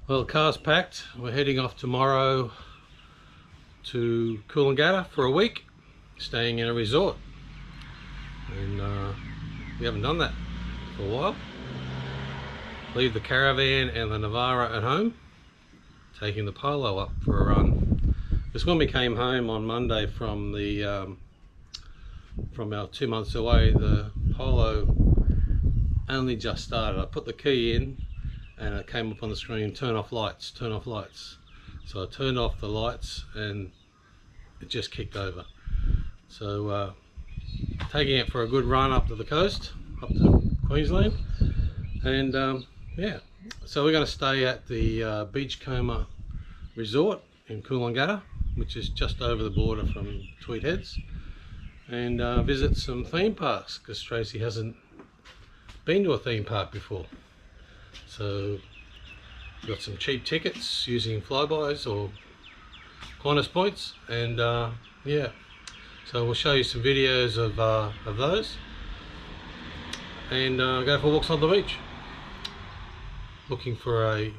Well, the car's packed. We're heading off tomorrow to Coolangatta for a week, staying in a resort. And we haven't done that for a while. Leave the caravan and the Navara at home, taking the Polo up for a run. Because when we came home on Monday from the from our 2 months away, the Polo only just started. I put the key in and it came up on the screen, turn off lights, turn off lights. So I turned off the lights and it just kicked over. So taking it for a good run up to the coast, up to Queensland. And yeah, so we're going to stay at the Beachcomber Resort in Coolangatta, which is just over the border from Tweed Heads, and visit some theme parks, because Tracey hasn't been to a theme park before. So we've got some cheap tickets using Flybys or Qantas points, and yeah, so we'll show you some videos of those, and go for walks on the beach. Looking forward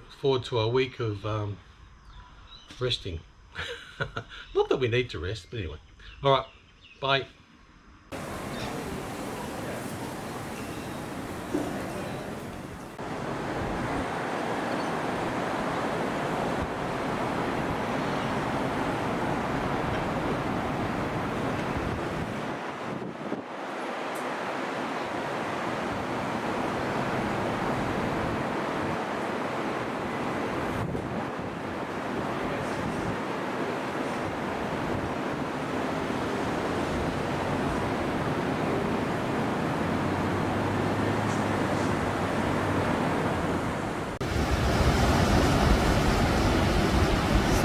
to a week of resting. Not that we need to rest, but anyway. All right, bye.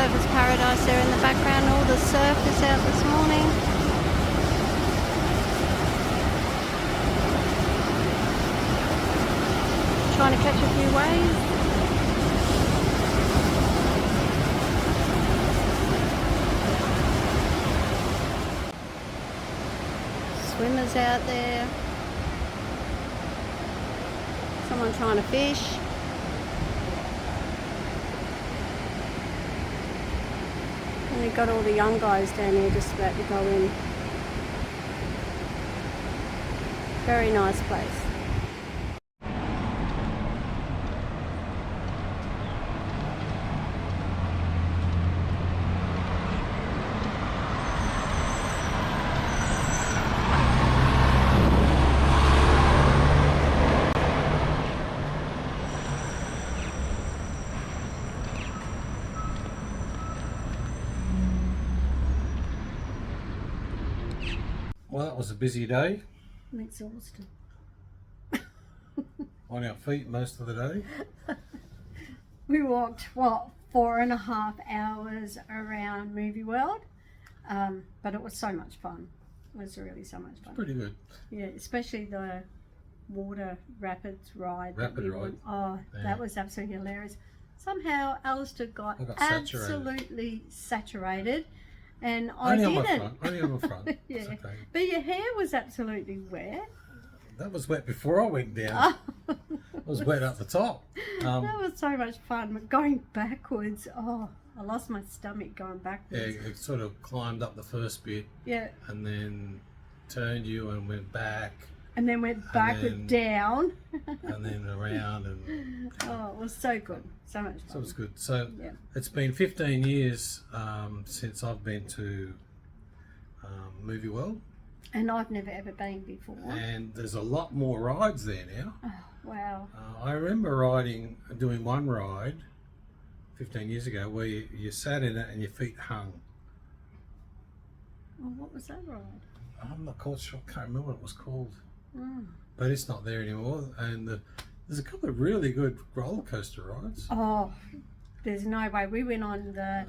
Surfers Paradise there in the background. All the surf is out this morning. Trying to catch a few waves. Swimmers out there. Someone trying to fish. And you've got all the young guys down here just about to go in. Very nice place. Well, that was a busy day. I'm exhausted. On our feet most of the day. We walked, what, 4.5 hours around Movie World, but it was so much fun. It was really so much fun. Pretty good. Yeah, especially the water rapids ride. Rapid ride. Went. Oh, yeah. That was absolutely hilarious. Somehow Alistair got absolutely saturated. And I only didn't. On my front. Only on my front. Yeah. Okay. But your hair was absolutely wet. That was wet before I went down. It was wet up the top. That was so much fun. But going backwards, oh, I lost my stomach going backwards. Yeah, it sort of climbed up the first bit. Yeah. And then turned you and went back. And then went backward down. And then around. And oh, it was so good. So much fun. So it was good. So yeah. It's been 15 years since I've been to Movie World. And I've never ever been before. And there's a lot more rides there now. Oh, wow. I remember doing one ride 15 years ago where you sat in it and your feet hung. Well, what was that ride? I'm not quite sure. I can't remember what it was called. Mm. But it's not there anymore. And there's a couple of really good roller coaster rides. Oh, there's no way. We went on the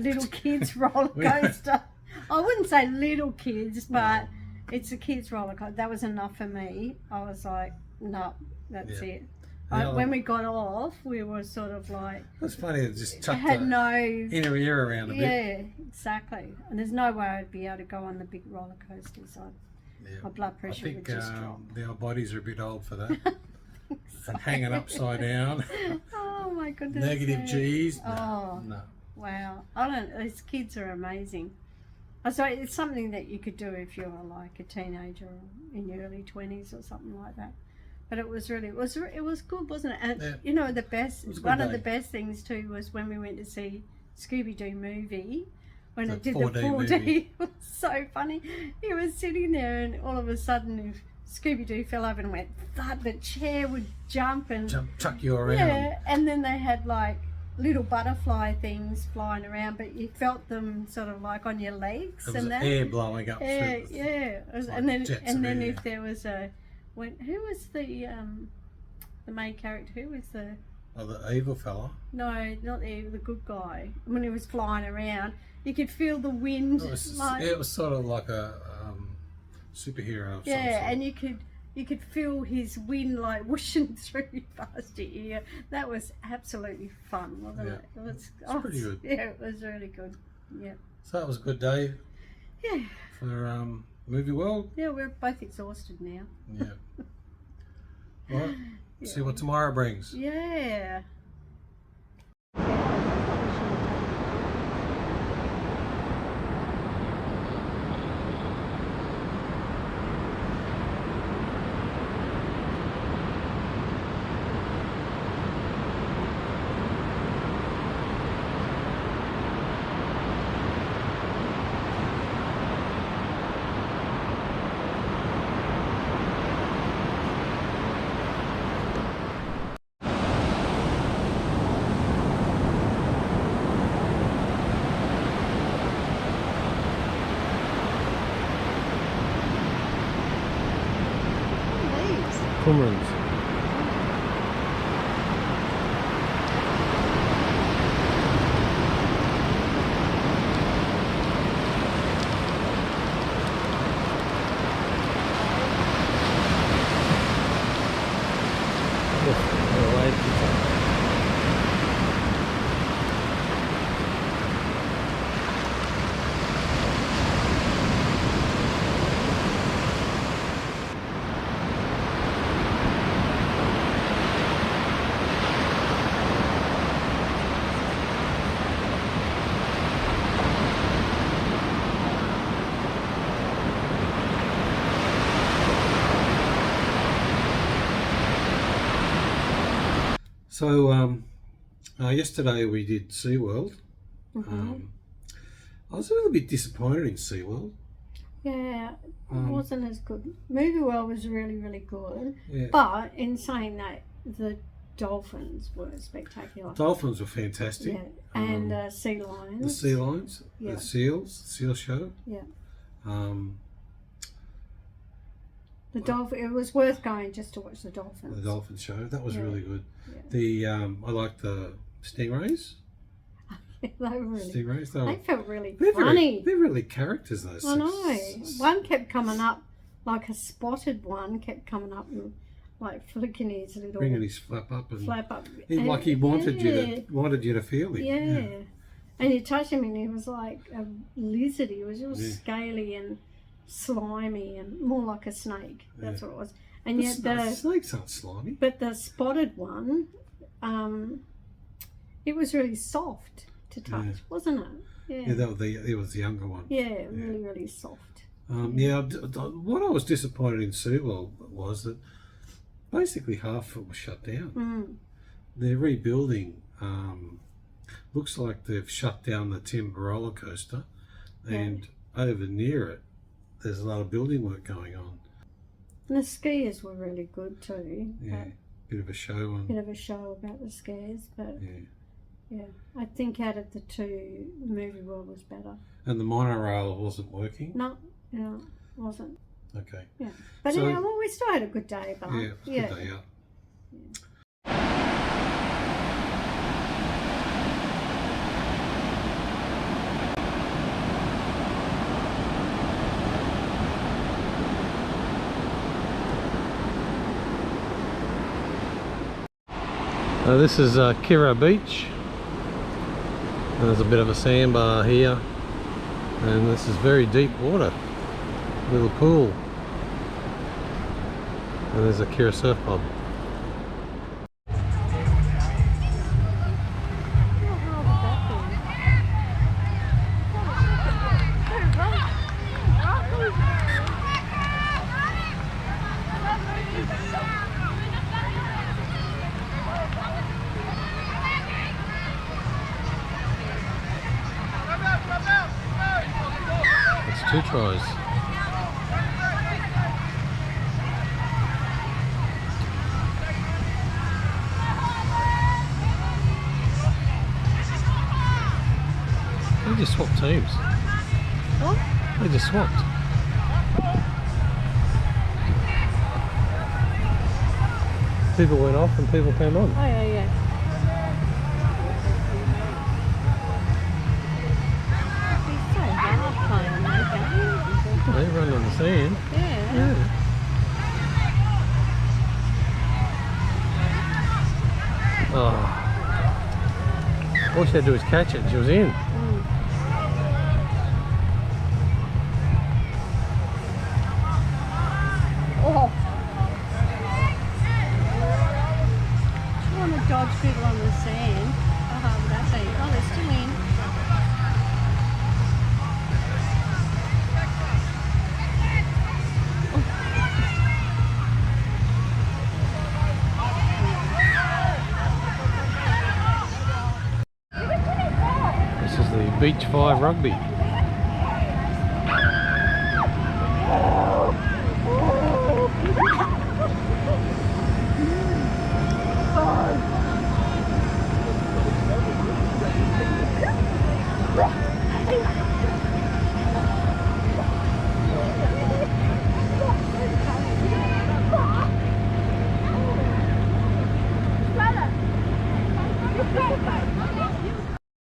little kids roller coaster. I wouldn't say little kids, but it's a kids roller coaster. That was enough for me. I was like, no, that's it. When we got off, we were sort of like... It's funny, it just tucked inner ear around a bit. Yeah, exactly. And there's no way I'd be able to go on the big roller coasters. My blood pressure would just drop. Our bodies are a bit old for that. and hanging upside down. Oh my goodness. Negative G's. Oh, No. wow. These kids are amazing. So it's something that you could do if you're like a teenager or in your early 20s or something like that. But it was really, it was good, wasn't it? And Yeah. you know, one of day. the best things too was when we went to see Scooby-Doo movie, when The it did 4D the 4D. movie. It was so funny. He was sitting there and all of a sudden if Scooby-Doo fell over and went thud, the chair would jump and chuck you around. yeah, and then they had like little butterfly things flying around, but you felt them sort of like on your legs. There was and that air blowing up yeah, through. yeah. It was, like and then jets of air. if there was who was the main character? Who was the Oh, the evil fella. no, not the good guy. When he was flying around, you could feel the wind. It was sort of like a superhero of some sort. And you could feel his wind like whooshing through past your ear. That was absolutely fun, wasn't it? It was pretty good. Yeah, it was really good. Yeah. So that was a good day. Yeah. For Movie World. Yeah, we're both exhausted now. Yeah. All right. Yeah. See what tomorrow brings. Yeah. Cormorants. So yesterday we did SeaWorld. I was a little bit disappointed in SeaWorld. Yeah, it wasn't as good. Movie World was really, really good. Yeah. But in saying that, the dolphins were spectacular. Dolphins were fantastic. Yeah, and sea lions. The sea lions, Yeah. the seals, the seal show. Yeah. The dolphin. It was worth going just to watch the dolphins. The dolphin show, that was really good. Yeah. The I liked the stingrays. They were really. Stingrays. They felt really funny. They're really characters. Those. I know. One kept coming up, like a spotted one kept coming up and like flicking his little. Bringing his flap up and. Flap up. Like he wanted you to feel him. Yeah. And you touch him and he was like a lizard. He was all scaly and slimy and more like a snake. That's what it was. And yet the snakes aren't slimy. But the spotted one, it was really soft to touch, wasn't it? Yeah. It was the younger one. Yeah, really, really soft. What I was disappointed in SeaWorld was that basically half of it was shut down. They're rebuilding. Looks like they've shut down the Timber roller coaster, and over near it, there's a lot of building work going on. And the skiers were really good too. Yeah, bit of a show. Bit of a show about the skiers, but I think out of the two, Movie World was better. And the monorail wasn't working? No, it wasn't. Okay. Yeah, but so, we still had a good day, but it was a good day, this is Kirra Beach, and there's a bit of a sandbar here, and this is very deep water, little pool, and there's a Kirra surf pub. 2 tries. They just swapped teams. What? They just swapped. People went off and people came on. Oh, yeah. It's so hard playing that game. They run on the sand. Yeah. Oh. All she had to do was catch it and she was in. Oh. You want to dodge people on the sand? How hard would that be? Oh, they're still in. This is the Beach 5 rugby.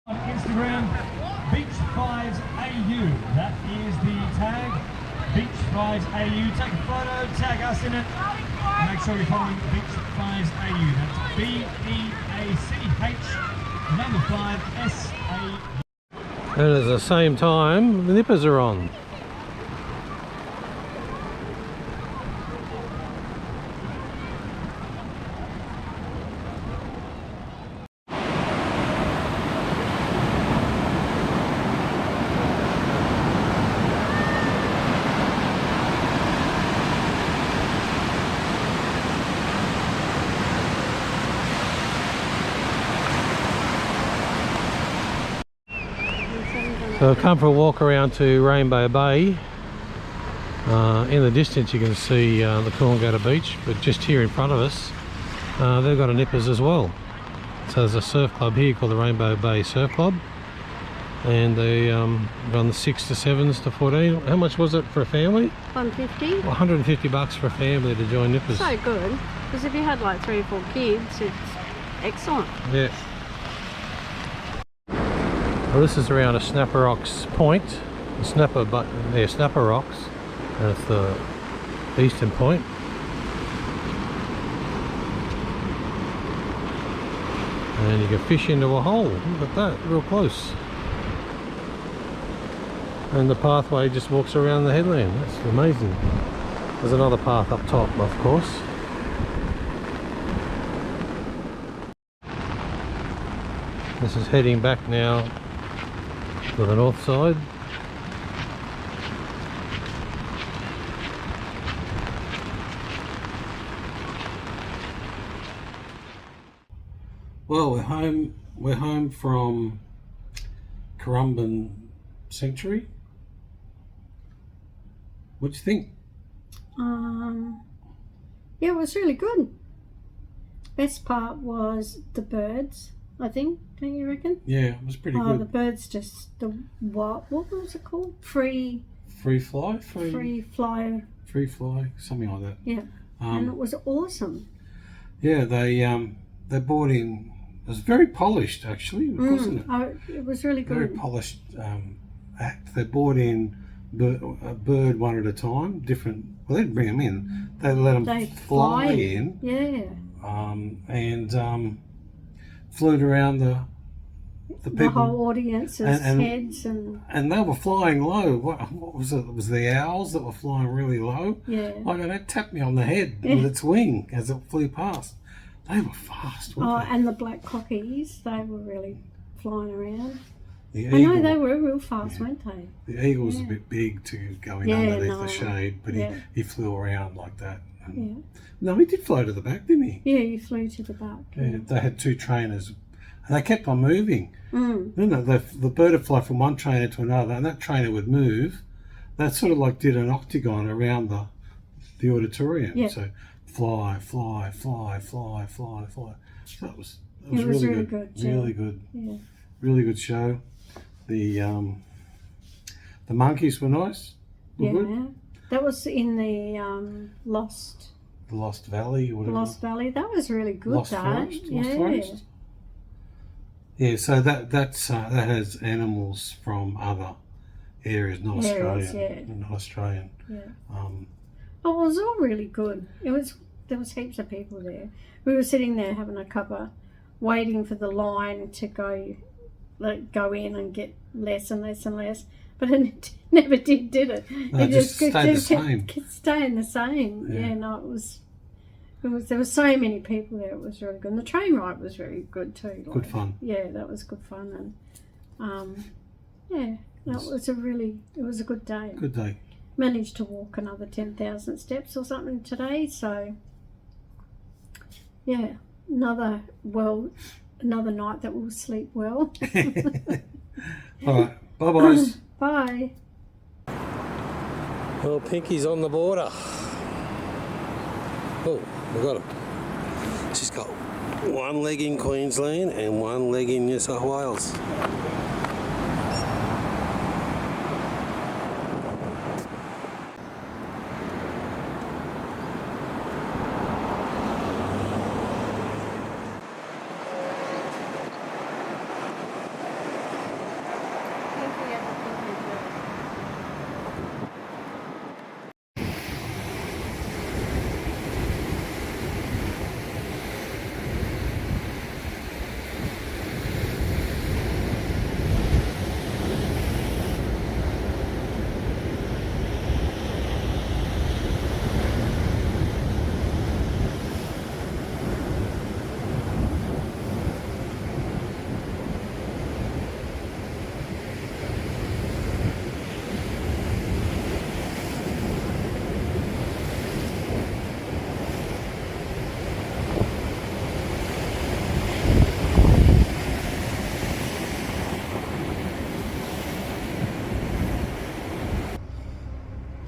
On Instagram, Beach 5s AU. That is the tag. Beach 5s AU. Take a photo, tag us in it. Make sure you're following Beach 5s AU. That's BEACH, number 5 SA. And at the same time, the nippers are on. So I've come for a walk around to Rainbow Bay. In the distance you can see the Coolangatta beach, but just here in front of us they've got a nippers as well. So there's a surf club here called the Rainbow Bay Surf Club, and they run the 6 to 7s to 14. How much was it for a family? 150. Well, $150 for a family to join nippers. So good, because if you had like 3 or 4 kids, it's excellent. Yeah. Well, this is around a Snapper Rocks point. The Snapper, but they're Snapper Rocks, and it's the eastern point. And you can fish into a hole. Look at that, real close. And the pathway just walks around the headland. That's amazing. There's another path up top, of course. This is heading back now to the north side. Well, we're home. We're home from Currumbin Sanctuary. What do you think? Yeah, it was really good. Best part was the birds, I think. Don't you reckon? Yeah, it was pretty Oh, good. the birds just what was it called? Free fly, free fly. something like that. Yeah, and it was awesome. Yeah, they brought in. It was very polished, actually, wasn't it? Oh, it was really good. Very polished act. They brought in a bird one at a time. Different. Well, they didn't bring them in. They let them fly in. Yeah. And flew around the people. The whole audience's heads and they were flying low. What was it? It was the owls that were flying really low. Yeah. Like it tapped me on the head with its wing as it flew past. They were fast, weren't they? And the black cockies, they were really flying around. The I eagle, know, they were real fast, weren't they? The eagle was a bit big to go in underneath the shade, but he flew around like that. Yeah. No, he did fly to the back, didn't he? Yeah, he flew to the back. Yeah, they had 2 trainers, and they kept on moving. Mm. No, the bird would fly from one trainer to another, and that trainer would move, that sort of like did an octagon around the auditorium. Yeah. So fly, fly, fly, fly, fly, fly. So that was It was really good. yeah. Really good. Yeah. Really good show. The monkeys were nice. Were good. That was in the Lost Valley or whatever. Lost Valley. That was really good. Lost Forest. Yeah, so that has animals from other areas, not Australian. Not Australian. Yeah. It was all really good. There was heaps of people there. We were sitting there having a cuppa, waiting for the line to go in and get less and less and less. But it never did it? No, it just stayed the same. Kept staying the same. Yeah, no, it was. There were so many people there. It was really good. And the train ride was very good too. Good fun. Yeah, that was good fun, and it was a good day. Good day. Managed to walk another 10,000 steps or something today. So yeah, another night that we'll sleep well. All right. Bye boys. Bye. Well, Pinky's on the border. Oh, we got her. She's got one leg in Queensland and one leg in New South Wales.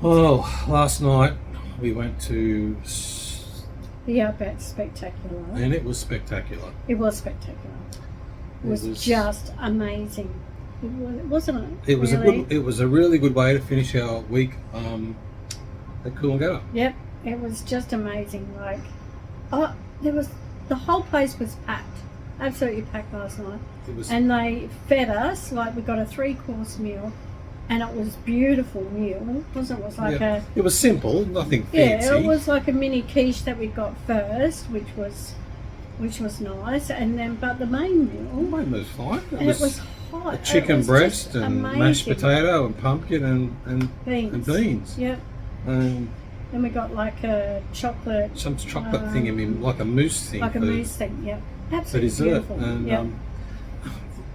Oh, last night we went to the Outback Spectacular. And it was spectacular. It was spectacular. It was just amazing. Wasn't it? It was a really good way to finish our week at Coolangatta. Yep, it was just amazing. The whole place was packed, absolutely packed last night. And they fed us we got a 3-course meal. And it was beautiful meal, wasn't it? It was like it was simple, nothing fancy. Yeah, it was like a mini quiche that we got first, which was nice, and then but the main meal. The main meal was fine. It was hot. A chicken breast and mashed potato and pumpkin and beans. Yep. And then we got like a chocolate. Some chocolate thing. I mean, like a mousse thing. Like a mousse thing. Yep. Absolutely dessert. Beautiful. And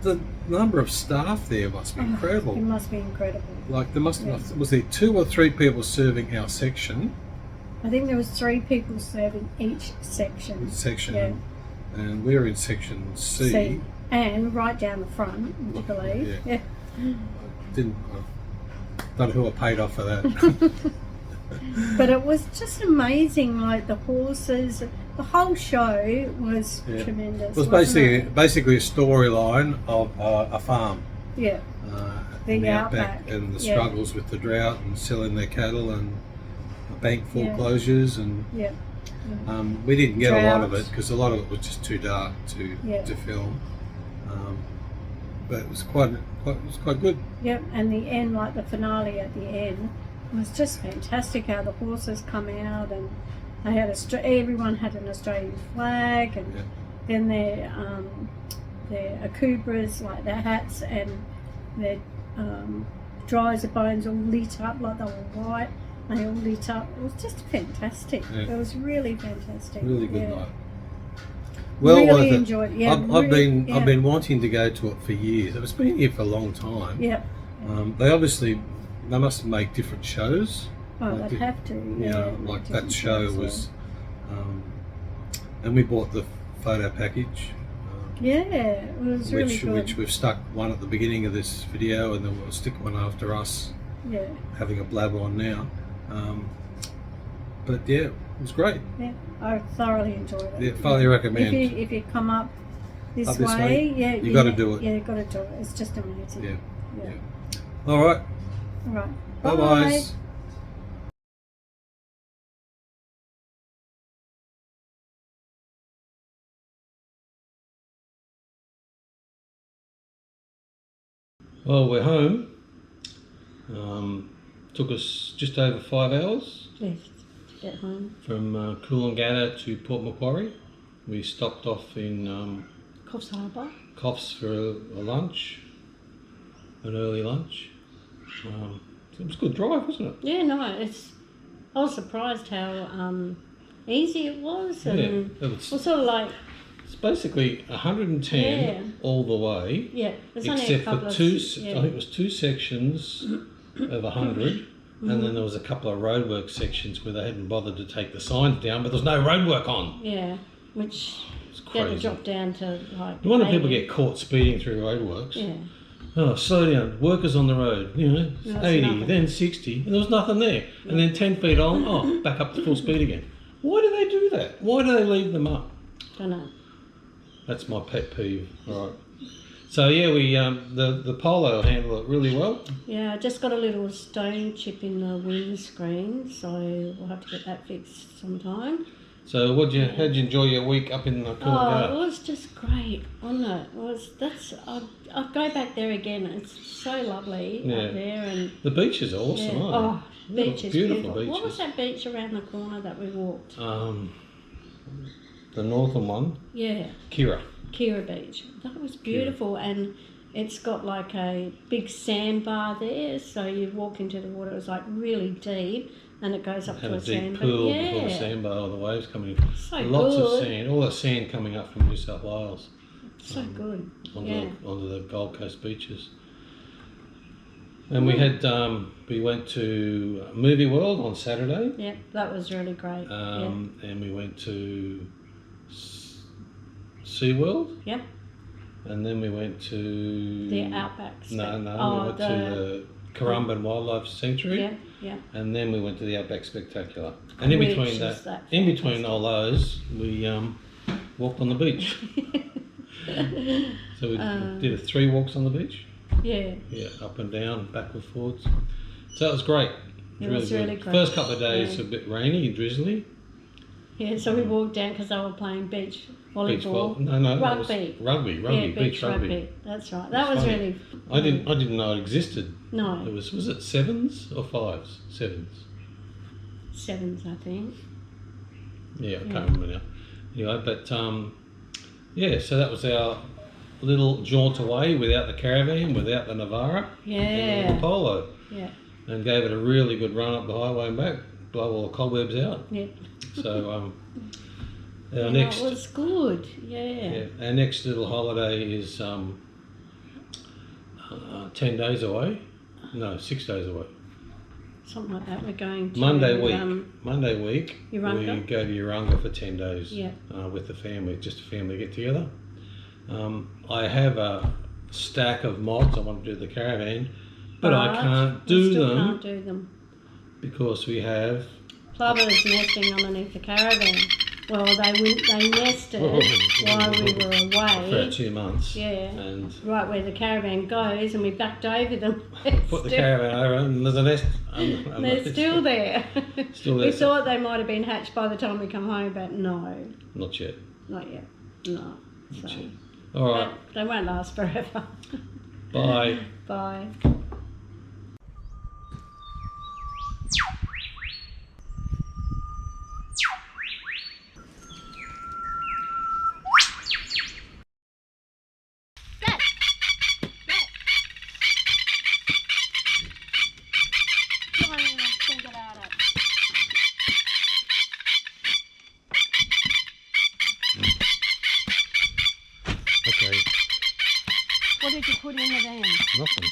the number of staff there must be incredible. It must be incredible. Like there was there 2 or 3 people serving our section? I think there was 3 people serving each section. Yeah. And we were in section C. And right down the front, I believe. Yeah. I don't know who I paid off for that. But it was just amazing, like the horses, the whole show was tremendous. It was basically a storyline of a farm. Yeah. The outback and the struggles with the drought and selling their cattle and bank foreclosures and we didn't get a lot of it because a lot of it was just too dark to film. But it was quite good. Yep, and the end, like the finale at the end, was just fantastic. How the horses come out and they had everyone had an Australian flag, and then their akubras, like their hats and their dries of bones all lit up like they were white. They all lit up. It was just fantastic. It was really fantastic. Really good night. Well, really enjoyed it. Yeah, I've been wanting to go to it for years. It's been here for a long time. Yeah. They must make different shows. Oh, they'd have to. Yeah, like that show was, and we bought the photo package. It was really good. Which we've stuck one at the beginning of this video, and then we'll stick one after us. having a blab on now. But yeah, it was great. Yeah, I thoroughly enjoyed it. Yeah, thoroughly recommend. If you come up this way, way, yeah, you got to do it. Yeah, you got to do it. It's just amazing. Yeah. All right. All right. Bye Bye. bye. Well, we're home. Took us just over 5 hours Left to get home. from Coolangatta to Port Macquarie. We stopped off in Coffs Harbour. Coffs for a lunch, an early lunch. It was a good drive, wasn't it? Yeah, no, I was surprised how easy it was, and Yeah, it was sort of like. It's basically 110 all the way. Yeah, there's only a except couple for two. of, I think it was 2 sections of 100, and then there was a couple of roadwork sections where they hadn't bothered to take the signs down, but there's no roadwork on. Yeah, which It's you had crazy. to drop down to like. No wonder people 80. get caught speeding through roadworks. Yeah. Oh, slow down. Workers on the road. You know, That's 80, nothing. then 60, and there was nothing there. And then 10 feet on. Oh, back up to full speed again. Why do they do that? Why do they leave them up? Don't know. That's my pet peeve. All right. So yeah, we the Polo handled it really well. Yeah, I just got a little stone chip in the windscreen, so we'll have to get that fixed sometime. So how'd you enjoy your week up in Coolangatta? Oh, it was just great, wasn't it? I'd go back there again. It's so lovely up there, and the beach is awesome. yeah. Aren't Oh, they? beach is Beautiful beautiful. What beaches. was that beach around the corner that we walked? The northern one, Yeah, Kira. Kira Beach. That was beautiful, and it's got like a big sandbar there, so you walk into the water. It was like really deep, and it goes up Had to a a deep sandbar. pool Yeah, before the sandbar, all the waves coming in. so Lots good. of sand, all the sand coming up from New South Wales So good. onto the Gold Coast beaches. And we had we went to Movie World on Saturday. Yeah, that was really great. And we went to SeaWorld. Yeah. And then we went to The Outback. we went to the Currumbin Wildlife Sanctuary. Yeah, yeah. And then we went to the Outback Spectacular. And in Which between is that, that in between all those, we walked on the beach. So we did 3 walks on the beach. Yeah. Yeah, up and down, backwards, forwards. So it was great. It was really good. great. First couple of days Yeah. a bit rainy and drizzly. Yeah, so we walked down because they were playing beach volleyball. No, rugby. It was rugby, Yeah, beach rugby. That's right. That was funny. really. I didn't know it existed. No. It was it 7s or 5s? 7s. 7s, I think. Yeah, I can't remember now. Anyway, but yeah, so that was our little jaunt away without the caravan, without the Navara, and the Polo, Yeah. and gave it a really good run up the highway and back, blow all the cobwebs out. Yeah. So our It next was good. Yeah. our next little holiday is 10 days away. No, 6 days away. Something like that. We're going to Monday week, Urunga? we go to Urunga for 10 days. Yeah. With the family, just a family get together. I have a stack of mods I want to do the caravan, but I can't do them Can't do them. because we have Plovers nesting underneath the caravan. Well, they nested while we were for away. 2 months. Yeah. And Right where the caravan goes, and we backed over them. put the caravan over, and there's a nest. They're still there. Still there. We thought they might have been hatched by the time we come home, but no, Not yet. not yet. No. So, Not yet. All right. they won't last forever. Bye. Bye. Okay. What did you put in the van? Nothing.